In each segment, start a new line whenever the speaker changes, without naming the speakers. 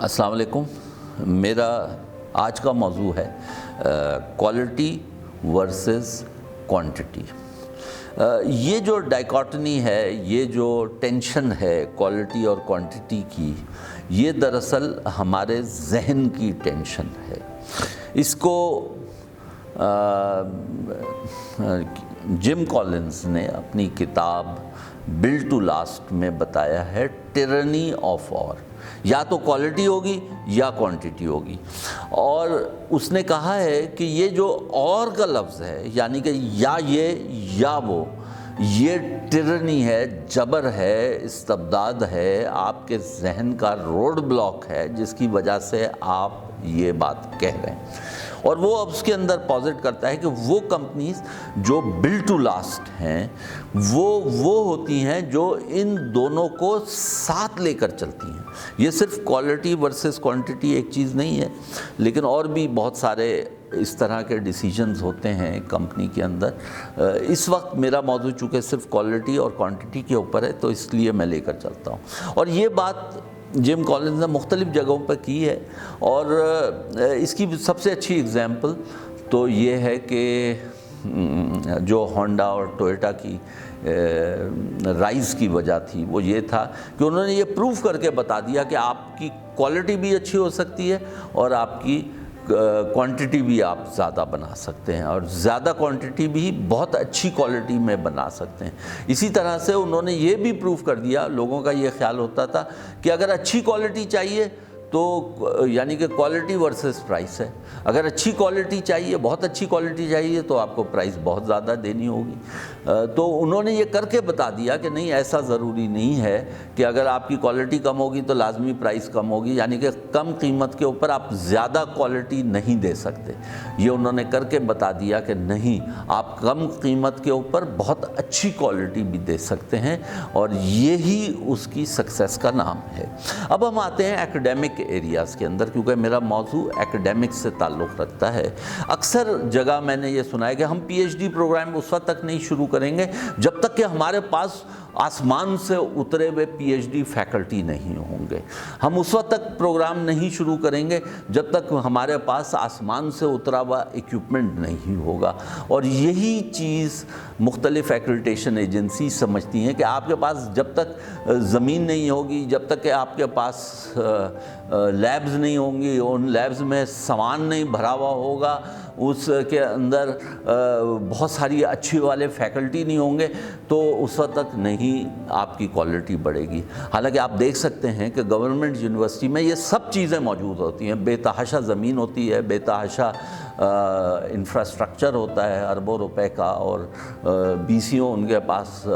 السلام علیکم. میرا آج کا موضوع ہے کوالٹی ورسز کوانٹٹی. یہ جو ڈائیکاٹمی ہے، یہ جو ٹینشن ہے کوالٹی اور کوانٹٹی کی، یہ دراصل ہمارے ذہن کی ٹینشن ہے. اس کو جم کالنز نے اپنی کتاب بلڈ ٹو لاسٹ میں بتایا ہے، ٹیرنی آف اور. یا تو کوالٹی ہوگی یا کوانٹٹی ہوگی. اور اس نے کہا ہے کہ یہ جو اور کا لفظ ہے، یعنی کہ یا یہ یا وہ، یہ ٹیرنی ہے، جبر ہے، استبداد ہے، آپ کے ذہن کا روڈ بلاک ہے، جس کی وجہ سے آپ یہ بات کہہ رہے ہیں. اور وہ اب اس کے اندر پازٹ کرتا ہے کہ وہ کمپنیز جو بلڈ ٹو لاسٹ ہیں وہ ہوتی ہیں جو ان دونوں کو ساتھ لے کر چلتی ہیں. یہ صرف کوالٹی ورسز کوانٹٹی ایک چیز نہیں ہے، لیکن اور بھی بہت سارے اس طرح کے ڈیسیجنز ہوتے ہیں کمپنی کے اندر. اس وقت میرا موضوع چونکہ صرف کوالٹی اور کوانٹٹی کے اوپر ہے، تو اس لیے میں لے کر چلتا ہوں. اور یہ بات جم کالنز نے مختلف جگہوں پر کی ہے، اور اس کی سب سے اچھی اگزامپل تو یہ ہے کہ جو ہونڈا اور ٹویوٹا کی رائز کی وجہ تھی، وہ یہ تھا کہ انہوں نے یہ پروف کر کے بتا دیا کہ آپ کی کوالٹی بھی اچھی ہو سکتی ہے اور آپ کی کوانٹٹی بھی آپ زیادہ بنا سکتے ہیں، اور زیادہ کوانٹٹی بھی بہت اچھی کوالٹی میں بنا سکتے ہیں. اسی طرح سے انہوں نے یہ بھی پروف کر دیا، لوگوں کا یہ خیال ہوتا تھا کہ اگر اچھی کوالٹی چاہیے تو یعنی کہ کوالٹی ورسز پرائس ہے. اگر اچھی کوالٹی چاہیے، بہت اچھی کوالٹی چاہیے، تو آپ کو پرائس بہت زیادہ دینی ہوگی. تو انہوں نے یہ کر کے بتا دیا کہ نہیں، ایسا ضروری نہیں ہے کہ اگر آپ کی کوالٹی کم ہوگی تو لازمی پرائس کم ہوگی، یعنی کہ کم قیمت کے اوپر آپ زیادہ کوالٹی نہیں دے سکتے. یہ انہوں نے کر کے بتا دیا کہ نہیں، آپ کم قیمت کے اوپر بہت اچھی کوالٹی بھی دے سکتے ہیں، اور یہی اس کی سکسیس کا نام ہے. اب ہم آتے ہیں ایکیڈیمک ایریاز کے اندر، کیونکہ میرا موضوع ایکیڈیمک سے تعلق رکھتا ہے. اکثر جگہ میں نے یہ سنا ہے کہ ہم پی ایچ ڈی پروگرام اس وقت تک نہیں شروع کریں گے جب تک کہ ہمارے پاس آسمان سے اترے ہوئے پی ایچ ڈی فیکلٹی نہیں ہوں گے. ہم اس وقت تک پروگرام نہیں شروع کریں گے جب تک ہمارے پاس آسمان سے اترا ہوا ایکوپمنٹ نہیں ہوگا. اور یہی چیز مختلف ایکریڈیٹیشن ایجنسی سمجھتی ہیں کہ آپ کے پاس جب تک زمین نہیں ہوگی، جب تک کہ آپ کے پاس لیبز نہیں ہوں گی، ان لیبز میں سامان نہیں بھرا ہوا ہوگا، اس کے اندر بہت ساری اچھی والے فیکلٹی نہیں ہوں گے، تو اس وقت تک نہیں آپ کی کوالٹی بڑھے گی. حالانکہ آپ دیکھ سکتے ہیں کہ گورنمنٹ یونیورسٹی میں یہ سب چیزیں موجود ہوتی ہیں. بے تحاشا زمین ہوتی ہے، بے تحاشا انفراسٹرکچر ہوتا ہے اربوں روپے کا، اور بی سیوں ان کے پاس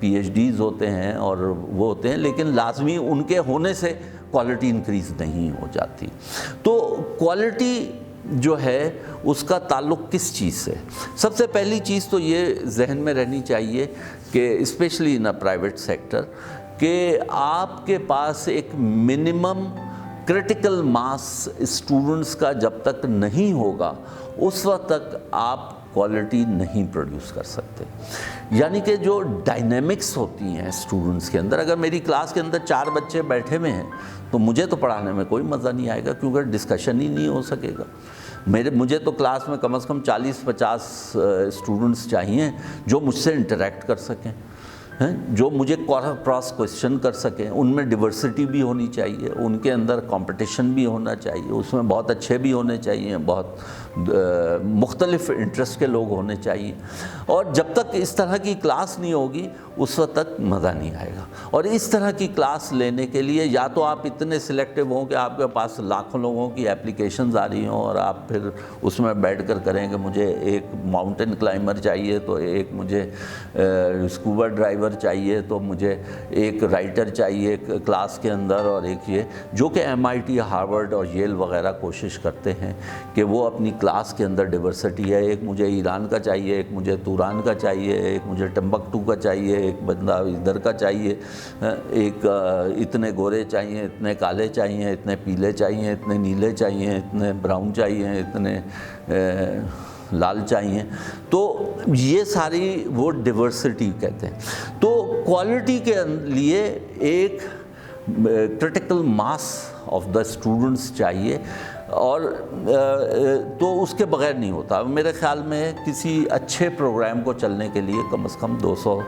پی ایچ ڈیز ہوتے ہیں اور وہ ہوتے ہیں، لیکن لازمی ان کے ہونے سے کوالٹی انکریز نہیں ہو جاتی. تو کوالٹی جو ہے اس کا تعلق کس چیز سے؟ سب سے پہلی چیز تو یہ ذہن میں رہنی چاہیے کہ اسپیشلی ان پرائیویٹ سیکٹر، کہ آپ کے پاس ایک منیمم کرٹیکل ماس اسٹوڈنٹس کا جب تک نہیں ہوگا، اس وقت تک آپ کوالٹی نہیں پروڈیوس کر سکتے. یعنی کہ جو ڈائنامکس ہوتی ہیں اسٹوڈنٹس کے اندر، اگر میری کلاس کے اندر 4 بچے بیٹھے ہوئے ہیں تو مجھے تو پڑھانے میں کوئی مزہ نہیں آئے گا، کیونکہ ڈسکشن ہی نہیں ہو سکے گا. مجھے تو کلاس میں کم از کم 40-50 اسٹوڈنٹس چاہیے جو مجھ سے انٹریکٹ کر سکیں، جو مجھے کراس کویسچن کر سکیں. ان میں ڈیورسٹی بھی ہونی چاہیے، ان کے اندر کمپٹیشن بھی ہونا چاہیے، اس میں بہت اچھے بھی ہونے چاہیے، بہت مختلف انٹرسٹ کے لوگ ہونے چاہیے. اور جب تک اس طرح کی کلاس نہیں ہوگی اس وقت تک مزہ نہیں آئے گا. اور اس طرح کی کلاس لینے کے لیے یا تو آپ اتنے سلیکٹیو ہوں کہ آپ کے پاس لاکھوں لوگوں کی اپلیکیشنز آ رہی ہوں، اور آپ پھر اس میں بیٹھ کر کریں کہ مجھے ایک ماؤنٹین کلائمبر چاہیے، تو ایک مجھے اسکوبا ڈرائیور چاہیے، تو مجھے ایک رائٹر چاہیے کلاس کے اندر، اور ایک یہ جو کہ MIT، ہارورڈ اور ییل وغیرہ کوشش کرتے ہیں کہ وہ اپنی کلاس کے اندر ڈیورسٹی ہے. ایک مجھے ایران کا چاہیے، ایک مجھے توران کا چاہیے، ایک مجھے ٹمبکٹو کا چاہیے، ایک بندہ ادھر کا چاہیے، ایک اتنے گورے چاہیے، اتنے کالے چاہیے، اتنے پیلے چاہیے، اتنے نیلے چاہیے، اتنے براؤن چاہیے، اتنے لال چاہیے. تو یہ ساری وہ ڈیورسٹی کہتے ہیں. تو کوالٹی کے لیے ایک critical mass of the students چاہیے، اور تو اس کے بغیر نہیں ہوتا۔ میرے خیال میں کسی اچھے پروگرام کو چلنے کے لیے کم از کم 200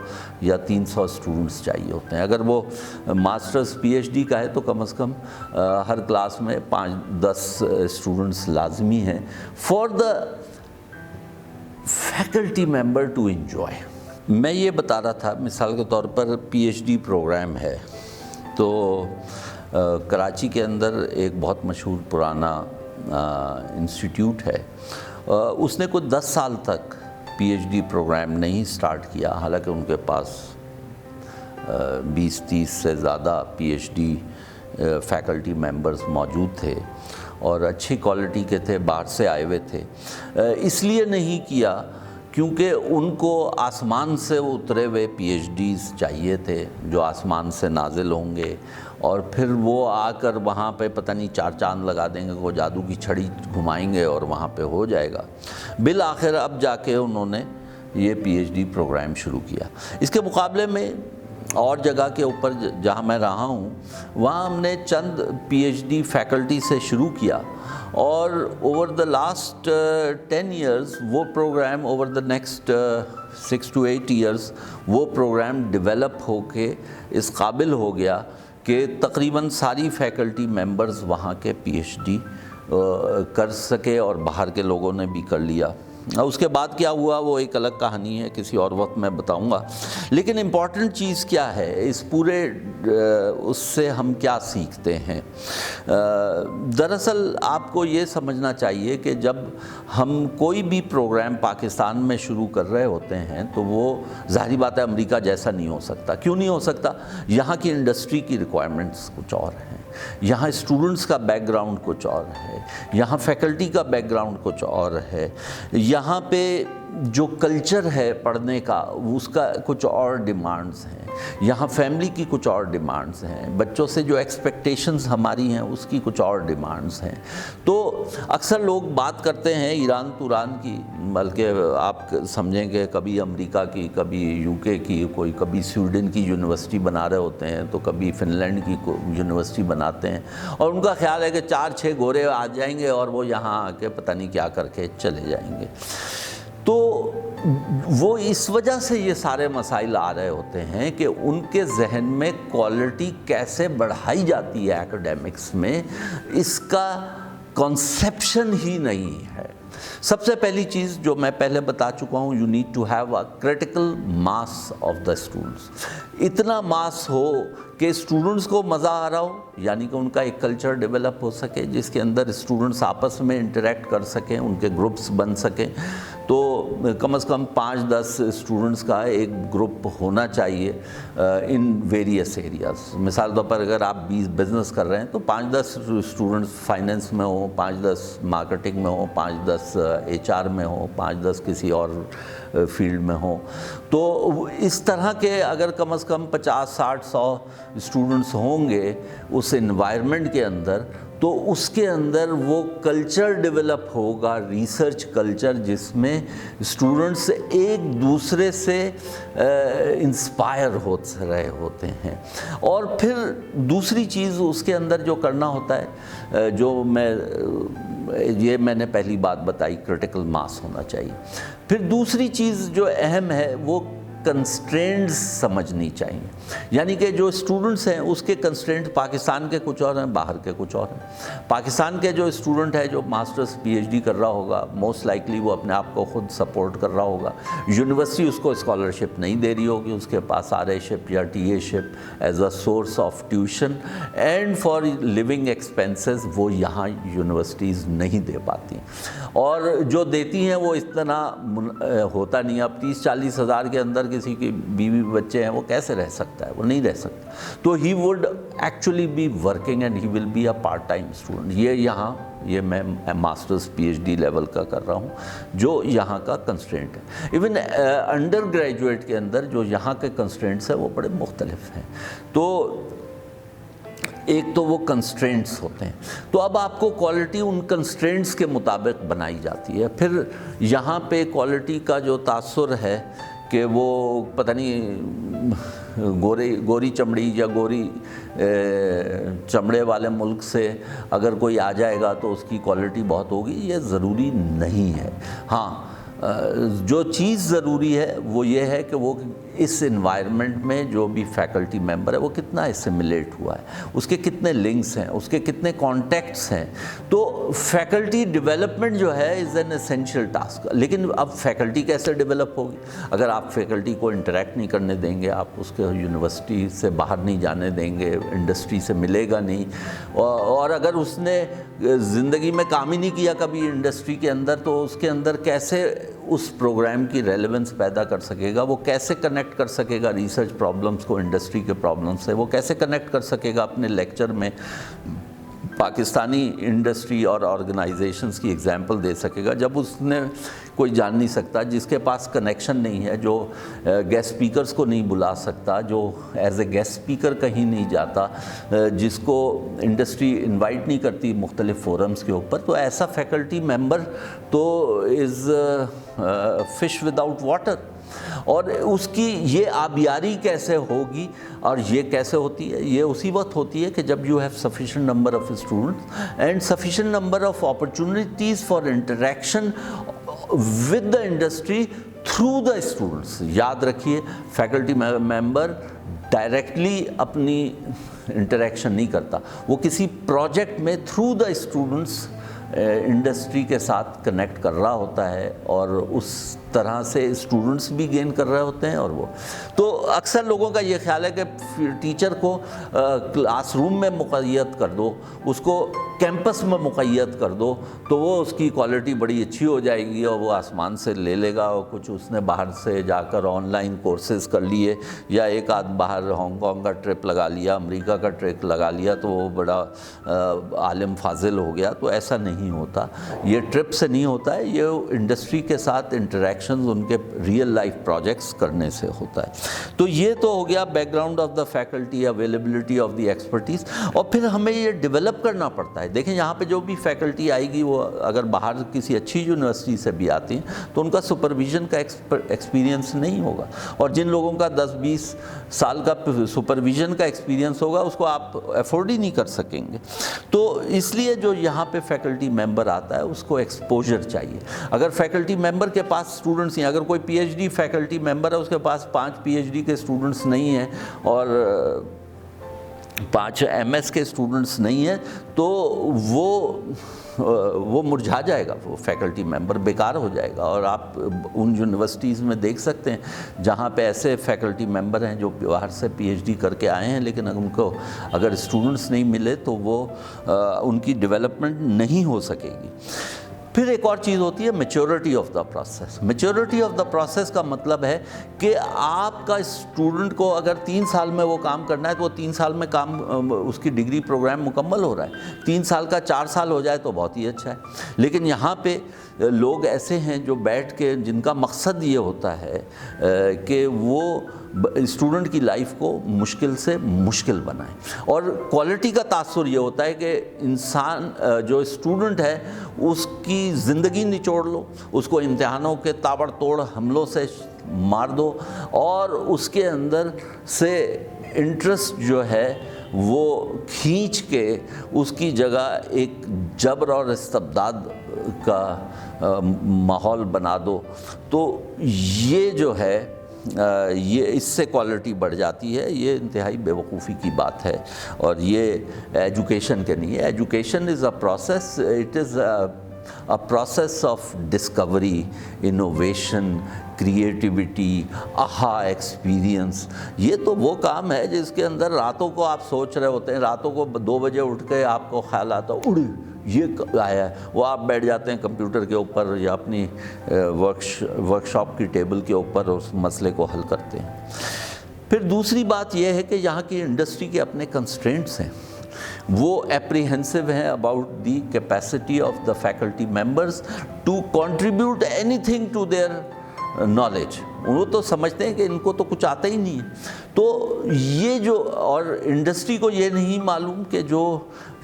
یا 300 اسٹوڈنٹس چاہیے ہوتے ہیں۔ اگر وہ ماسٹرز پی ایچ ڈی کا ہے تو کم از کم ہر کلاس میں 5-10 اسٹوڈنٹس لازمی ہیں for the faculty member to enjoy. میں یہ بتا رہا تھا، مثال کے طور پر پی ایچ ڈی پروگرام ہے تو کراچی کے اندر ایک بہت مشہور پرانا انسٹیٹیوٹ ہے، اس نے کوئی 10 سال تک پی ایچ ڈی پروگرام نہیں سٹارٹ کیا، حالانکہ ان کے پاس 20-30 سے زیادہ P H D faculty members موجود تھے اور اچھی کوالٹی کے تھے، باہر سے آئے ہوئے تھے۔ اس لیے نہیں کیا کیونکہ ان کو آسمان سے اترے ہوئے پی ایچ ڈیز چاہیے تھے جو آسمان سے نازل ہوں گے، اور پھر وہ آ کر وہاں پہ پتہ نہیں 4 چاند لگا دیں گے، وہ جادو کی چھڑی گھمائیں گے اور وہاں پہ ہو جائے گا۔ بالآخر اب جا کے انہوں نے یہ پی ایچ ڈی پروگرام شروع کیا۔ اس کے مقابلے میں اور جگہ کے اوپر جہاں میں رہا ہوں وہاں ہم نے چند پی ایچ ڈی فیکلٹی سے شروع کیا، اور اوور دا لاسٹ 10 ایئرز وہ پروگرام، over the next 6 to 8 years وہ پروگرام ڈیولپ ہو کے اس قابل ہو گیا کہ تقریباً ساری فیکلٹی ممبرز وہاں کے پی ایچ ڈی کر سکے، اور باہر کے لوگوں نے بھی کر لیا۔ اس کے بعد کیا ہوا وہ ایک الگ کہانی ہے، کسی اور وقت میں بتاؤں گا۔ لیکن امپورٹنٹ چیز کیا ہے اس پورے اس سے ہم کیا سیکھتے ہیں؟ دراصل آپ کو یہ سمجھنا چاہیے کہ جب ہم کوئی بھی پروگرام پاکستان میں شروع کر رہے ہوتے ہیں تو وہ ظاہری بات ہے امریکہ جیسا نہیں ہو سکتا۔ کیوں نہیں ہو سکتا؟ یہاں کی انڈسٹری کی ریکوائرمنٹس کچھ اور ہیں، یہاں اسٹوڈنٹس کا بیک گراؤنڈ کچھ اور ہے، یہاں فیکلٹی کا بیک گراؤنڈ کچھ اور ہے، یہاں پہ جو کلچر ہے پڑھنے کا اس کا کچھ اور ڈیمانڈز ہیں، یہاں فیملی کی کچھ اور ڈیمانڈز ہیں، بچوں سے جو ایکسپیکٹیشنز ہماری ہیں اس کی کچھ اور ڈیمانڈز ہیں۔ تو اکثر لوگ بات کرتے ہیں ایران توران کی، بلکہ آپ سمجھیں کہ کبھی امریکہ کی، کبھی یو کے کی، کوئی کبھی سویڈن کی یونیورسٹی بنا رہے ہوتے ہیں تو کبھی فن لینڈ کی یونیورسٹی بناتے ہیں، اور ان کا خیال ہے کہ 4-6 گورے آ جائیں گے اور وہ یہاں آ کے پتہ نہیں کیا کر کے چلے جائیں گے۔ تو وہ اس وجہ سے یہ سارے مسائل آ رہے ہوتے ہیں کہ ان کے ذہن میں کوالٹی کیسے بڑھائی جاتی ہے ایکیڈیمکس میں، اس کا کنسیپشن ہی نہیں ہے۔ سب سے پہلی چیز جو میں پہلے بتا چکا ہوں، you need to have a critical mass of the students. اتنا ماس ہو کہ اسٹوڈنٹس کو مزہ آ رہا ہو، یعنی کہ ان کا ایک کلچر ڈیولپ ہو سکے جس کے اندر اسٹوڈنٹس آپس میں انٹریکٹ کر سکیں، ان کے گروپس بن سکیں۔ تو کم از کم 5-10 اسٹوڈنٹس کا ایک گروپ ہونا چاہیے ان ویریس ایریاز۔ مثال طور پر اگر آپ 20 بزنس کر رہے ہیں تو 5-10 اسٹوڈنٹس فائنینس میں ہوں، 5-10 مارکیٹنگ میں ہوں، 5-10 HR میں ہوں، 5-10 کسی اور فیلڈ میں ہوں۔ تو اس طرح کے اگر کم از کم 50-60-100 اسٹوڈنٹس ہوں گے اس انوائرمنٹ کے اندر، تو اس کے اندر وہ کلچر ڈیولپ ہوگا، ریسرچ کلچر، جس میں اسٹوڈنٹس ایک دوسرے سے انسپائر ہو رہے ہوتے ہیں۔ اور پھر دوسری چیز اس کے اندر جو کرنا ہوتا ہے، جو میں نے پہلی بات بتائی، کرٹیکل ماس ہونا چاہیے۔ پھر دوسری چیز جو اہم ہے وہ کنسٹرینٹس سمجھنی چاہیے، یعنی کہ جو اسٹوڈنٹس ہیں اس کے کنسٹرینٹ پاکستان کے کچھ اور ہیں، باہر کے کچھ اور ہیں۔ پاکستان کے جو اسٹوڈنٹ ہے جو ماسٹرز پی ایچ ڈی کر رہا ہوگا، موسٹ لائکلی وہ اپنے آپ کو خود سپورٹ کر رہا ہوگا، یونیورسٹی اس کو اسکالرشپ نہیں دے رہی ہوگی، اس کے پاس آر اے شپ یا T A ship as a source of tuition and for living expenses وہ یہاں یونیورسٹیز نہیں دے پاتی، اور جو دیتی ہیں وہ اتنا ہوتا نہیں۔ اب 30-40 ہزار کے اندر کسی کی بیوی بچے ہیں، وہ کیسے رہ سکتا ہے؟ وہ نہیں رہ سکتا۔ تو ہی would actually be working and he will be a part time student. یہ میں masters P H D level کا کر رہا ہوں، جو یہاں کا کنسٹرینٹ ہے۔ ایون انڈر گریجویٹ کے اندر جو یہاں کے کنسٹرینٹس ہیں وہ بڑے مختلف ہیں۔ تو ایک تو وہ کنسٹرینٹس ہوتے ہیں، تو اب آپ کو کوالٹی ان کنسٹرینٹس کے مطابق بنائی جاتی ہے۔ پھر یہاں پہ کوالٹی کا جو تاثر ہے کہ وہ پتہ نہیں گوری چمڑی یا گوری چمڑے والے ملک سے اگر کوئی آ جائے گا تو اس کی کوالٹی بہت ہوگی، یہ ضروری نہیں ہے۔ ہاں جو چیز ضروری ہے وہ یہ ہے کہ وہ اس انوائرمنٹ میں جو بھی فیکلٹی ممبر ہے وہ کتنا اسیمیلیٹ ہوا ہے، اس کے کتنے لنکس ہیں، اس کے کتنے کانٹیکٹس ہیں۔ تو فیکلٹی ڈیولپمنٹ جو ہے از این اسینشیل ٹاسک۔ لیکن اب فیکلٹی کیسے ڈیولپ ہوگی؟ اگر آپ فیکلٹی کو انٹریکٹ نہیں کرنے دیں گے، آپ اس کے یونیورسٹی سے باہر نہیں جانے دیں گے، انڈسٹری سے ملے گا نہیں، اور اگر اس نے زندگی میں کام ہی نہیں کیا کبھی انڈسٹری کے اندر، تو اس کے اندر کیسے اس پروگرام کی ریلیونس پیدا کر سکے گا؟ وہ کیسے کنیکٹ کر سکے گا ریسرچ پرابلمس کو انڈسٹری کے پرابلمس سے؟ وہ کیسے کنیکٹ کر سکے گا اپنے لیکچر میں پاکستانی انڈسٹری اور آرگنائزیشنز کی ایگزامپل دے سکے گا جب اس نے کوئی جان نہیں سکتا، جس کے پاس کنیکشن نہیں ہے، جو گیسٹ سپیکرز کو نہیں بلا سکتا، جو ایز اے گیسٹ سپیکر کہیں نہیں جاتا، جس کو انڈسٹری انوائٹ نہیں کرتی مختلف فورمز کے اوپر، تو ایسا فیکلٹی ممبر تو از فش ود آؤٹ واٹر۔ اور اس کی یہ آبیاری کیسے ہوگی اور یہ کیسے ہوتی ہے؟ یہ اسی وقت ہوتی ہے کہ جب you have sufficient number of students and sufficient number of opportunities for interaction with the industry through the students. یاد رکھیے فیکلٹی ممبر ڈائریکٹلی اپنی انٹریکشن نہیں کرتا، وہ کسی پروجیکٹ میں تھرو دا اسٹوڈنٹس انڈسٹری کے ساتھ کنیکٹ کر رہا ہوتا ہے، اور اس طرح سے اسٹوڈنٹس بھی گین کر رہے ہوتے ہیں۔ اور وہ تو اکثر لوگوں کا یہ خیال ہے کہ ٹیچر کو کلاس روم میں مقید کر دو، اس کو کیمپس میں مقید کر دو تو وہ اس کی کوالٹی بڑی اچھی ہو جائے گی، اور وہ آسمان سے لے لے گا، اور کچھ اس نے باہر سے جا کر آن لائن کورسز کر لیے، یا ایک آدھ باہر ہانگ کانگ کا ٹرپ لگا لیا، امریکہ کا ٹرپ لگا لیا، تو وہ بڑا عالم فاضل ہو گیا۔ تو ایسا نہیں ہوتا، یہ ٹرپ سے نہیں ہوتا ہے، یہ انڈسٹری کے ساتھ انٹریکشنز ان کے ریئل لائف پروجیکٹس کرنے سے ہوتا ہے۔ تو یہ تو ہو گیا back ground of the faculty, availability of the expertise. اور پھر ہمیں یہ ڈیولپ کرنا پڑتا ہے۔ دیکھیں یہاں پہ جو بھی فیکلٹی آئے گی، وہ اگر باہر کسی اچھی یونیورسٹی سے بھی آتی ہیں تو ان کا سپرویژن کا ایکسپیرینس نہیں ہوگا، اور جن لوگوں کا 10-20 سال کا سپرویژن کا ایکسپیرینس ہوگا اس کو آپ افورڈ ہی نہیں کر سکیں گے۔ تو اس لیے جو یہاں پہ فیکلٹی ممبر آتا ہے اس کو ایکسپوجر چاہیے۔ اگر فیکلٹی ممبر کے پاس اسٹوڈنٹس ہیں، اگر کوئی P H D faculty member ہے، اس کے پاس 5 پی ایچ ڈی کے اسٹوڈنٹس نہیں ہیں اور 5 ایم ایس کے اسٹوڈنٹس نہیں ہیں، تو وہ مرجھا جائے گا، وہ فیکلٹی ممبر بیکار ہو جائے گا۔ اور آپ ان یونیورسٹیز میں دیکھ سکتے ہیں جہاں پہ ایسے فیکلٹی ممبر ہیں جو باہر سے پی ایچ ڈی کر کے آئے ہیں، لیکن ان کو اگر اسٹوڈنٹس نہیں ملے تو وہ ان کی ڈیولپمنٹ نہیں ہو سکے گی۔ پھر ایک اور چیز ہوتی ہے maturity of the process. Maturity of the process کا مطلب ہے کہ آپ کا اسٹوڈنٹ کو اگر 3 سال میں وہ کام کرنا ہے تو وہ 3 سال میں کام، اس کی ڈگری پروگرام مکمل ہو رہا ہے۔ 3 سال کا 4 سال ہو جائے تو بہت ہی اچھا ہے۔ لیکن یہاں پہ لوگ ایسے ہیں جو بیٹھ کے، جن کا مقصد یہ ہوتا ہے کہ وہ اسٹوڈنٹ کی لائف کو مشکل سے مشکل بنائیں، اور کوالٹی کا تاثر یہ ہوتا ہے کہ انسان جو اسٹوڈنٹ ہے اس کی زندگی نچوڑ لو، اس کو امتحانوں کے تابڑ توڑ حملوں سے مار دو، اور اس کے اندر سے انٹرسٹ جو ہے وہ کھینچ کے اس کی جگہ ایک جبر اور استبداد کا ماحول بنا دو، تو یہ جو ہے یہ اس سے کوالٹی بڑھ جاتی ہے۔ یہ انتہائی بے وقوفی کی بات ہے، اور یہ ایجوکیشن کے نہیں ہے۔ Education is a process, it is a process of Discovery, innovation, creativity, aha experience. یہ تو وہ کام ہے جس کے اندر راتوں کو آپ سوچ رہے ہوتے ہیں، راتوں کو 2 بجے اٹھ کے آپ کو خیال آتا ہے اڑ یہ آیا ہے، وہ آپ بیٹھ جاتے ہیں کمپیوٹر کے اوپر یا اپنی ورک شاپ کی ٹیبل کے اوپر اس مسئلے کو حل کرتے ہیں۔ پھر دوسری بات یہ ہے کہ یہاں کی انڈسٹری کے اپنے کنسٹرینٹس ہیں، وہ اپریہنسو ہیں about the capacity of the faculty members to contribute anything to their knowledge. وہ تو سمجھتے ہیں کہ ان کو تو کچھ آتا ہی نہیں ہے۔ تو یہ جو، اور انڈسٹری کو یہ نہیں معلوم کہ جو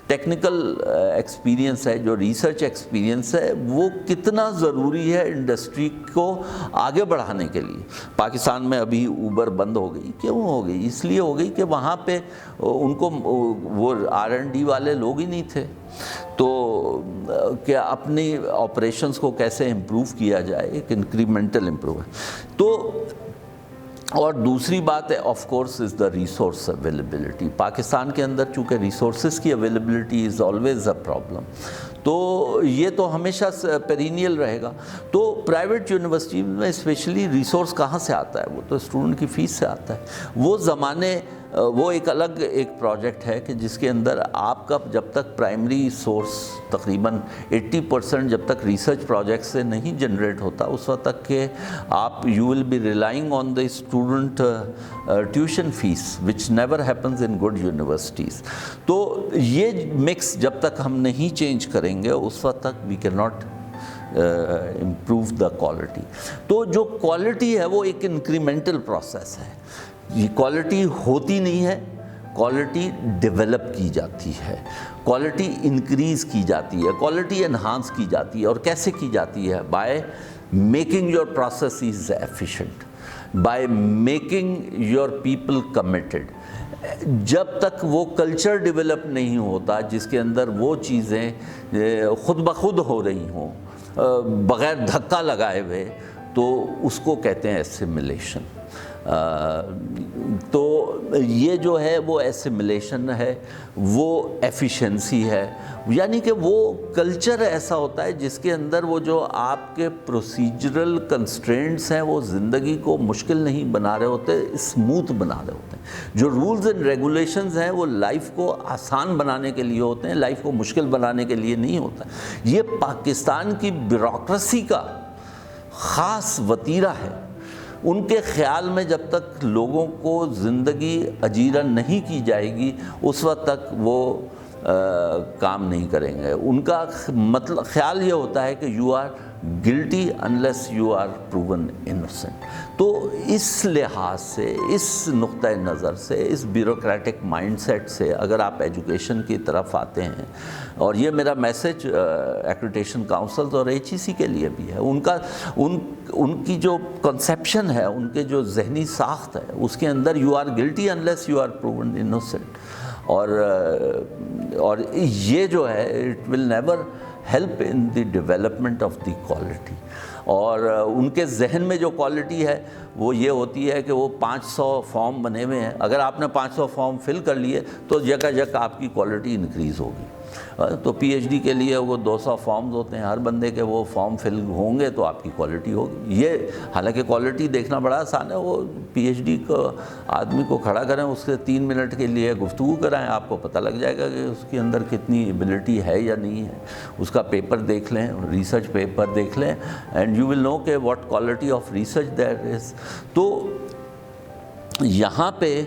ٹیکنیکل ایکسپیرینس ہے, جو ریسرچ ایکسپیرینس ہے, وہ کتنا ضروری ہے انڈسٹری کو آگے بڑھانے کے لیے. پاکستان میں ابھی اوبر بند ہو گئی, کیوں ہو گئی؟ اس لیے ہو گئی کہ وہاں پہ ان کو وہ R&D والے لوگ ہی نہیں تھے. تو کہ اپنی آپریشنز کو کیسے امپروو کیا جائے, ایک انکریمنٹل امپروو ہے. تو اور دوسری بات ہے of course is the resource availability. Pakistan کے اندر چونکہ ریسورسز کی availability is always a problem, تو یہ تو ہمیشہ پرینیل رہے گا. تو پرائیویٹ یونیورسٹی میں اسپیشلی ریسورس کہاں سے آتا ہے؟ وہ تو اسٹوڈنٹ کی فیس سے آتا ہے. وہ زمانے وہ ایک الگ ایک پروجیکٹ ہے کہ جس کے اندر آپ کا جب تک پرائمری سورس تقریباً 80% جب تک ریسرچ پروجیکٹ سے نہیں جنریٹ ہوتا, اس وقت تک کہ آپ you will be relying on the student tuition fee which never happens in good universities. تو یہ مکس جب تک ہم نہیں چینج کریں گے اس وقت تک we can not improve the quality. تو جو کوالٹی ہے وہ ایک انکریمنٹل پروسیس ہے. یہ کوالٹی ہوتی نہیں ہے, کوالٹی ڈیولپ کی جاتی ہے, کوالٹی انکریز کی جاتی ہے, کوالٹی انہانس کی جاتی ہے. اور کیسے کی جاتی ہے؟ By making your processes efficient, by making your people committed. جب تک وہ کلچر ڈیولپ نہیں ہوتا جس کے اندر وہ چیزیں خود بخود ہو رہی ہوں بغیر دھکا لگائے ہوئے, تو اس کو کہتے ہیں ایسیمیلیشن. تو یہ جو ہے وہ ایسیمیلیشن ہے, وہ ایفیشنسی ہے. یعنی کہ وہ کلچر ایسا ہوتا ہے جس کے اندر وہ جو آپ کے پروسیجرل کنسٹرینٹس ہیں وہ زندگی کو مشکل نہیں بنا رہے ہوتے, اسموتھ بنا رہے ہوتے ہیں. جو رولز اینڈ ریگولیشنز ہیں وہ لائف کو آسان بنانے کے لیے ہوتے ہیں, لائف کو مشکل بنانے کے لیے نہیں ہوتا. یہ پاکستان کی بیوروکریسی کا خاص وتیرہ ہے. ان کے خیال میں جب تک لوگوں کو زندگی اجیرا نہیں کی جائے گی اس وقت تک وہ کام نہیں کریں گے. ان کا مطلب خیال یہ ہوتا ہے کہ you are guilty unless you are proven innocent. تو اس لحاظ سے, اس نقطۂ نظر سے, اس بیوروکریٹک مائنڈ سیٹ سے اگر آپ ایجوکیشن کی طرف آتے ہیں, اور یہ میرا میسیج ایکریڈیٹیشن کاؤنسلز اور HEC کے لیے بھی ہے, ان کی جو کنسیپشن ہے, ان کے جو ذہنی ساخت ہے, اس کے اندر you are guilty unless you are proven innocent. اور یہ جو ہے it will never help in the development of the quality. اور ان کے ذہن میں جو کوالٹی ہے وہ یہ ہوتی ہے کہ وہ 500 فارم بنے ہوئے ہیں, اگر آپ نے 500 فارم فل کر لیے تو جگہ جگہ آپ کی کوالٹی انکریز ہوگی. تو PhD کے لیے وہ 200 فارمز ہوتے ہیں, ہر بندے کے وہ فارم فل ہوں گے تو آپ کی کوالٹی ہوگی. یہ حالانکہ کوالٹی دیکھنا بڑا آسان ہے. وہ PhD کو آدمی کو کھڑا کریں, اس سے 3 منٹ کے لیے گفتگو کرائیں, آپ کو پتہ لگ جائے گا کہ اس کے اندر کتنی ایبلٹی ہے یا نہیں ہے. اس کا پیپر دیکھ لیں, ریسرچ پیپر دیکھ لیں, اینڈ یو ول نو کہ what quality of research that is. تو یہاں پہ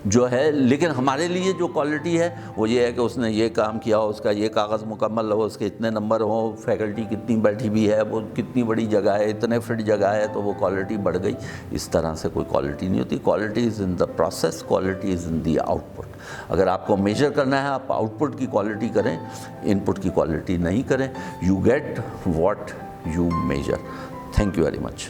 جو ہے, لیکن ہمارے لیے جو کوالٹی ہے وہ یہ ہے کہ اس نے یہ کام کیا ہو, اس کا یہ کاغذ مکمل ہو, اس کے اتنے نمبر ہوں, فیکلٹی کتنی بیٹھی بھی ہے, وہ کتنی بڑی جگہ ہے, اتنے فٹ جگہ ہے تو وہ کوالٹی بڑھ گئی. اس طرح سے کوئی کوالٹی نہیں ہوتی. Quality is in the process, quality is in the out put. اگر آپ کو میجر کرنا ہے آپ آؤٹ پٹ کی کوالٹی کریں, ان پٹ کی کوالٹی نہیں کریں. You get what you measure. Thank you very much.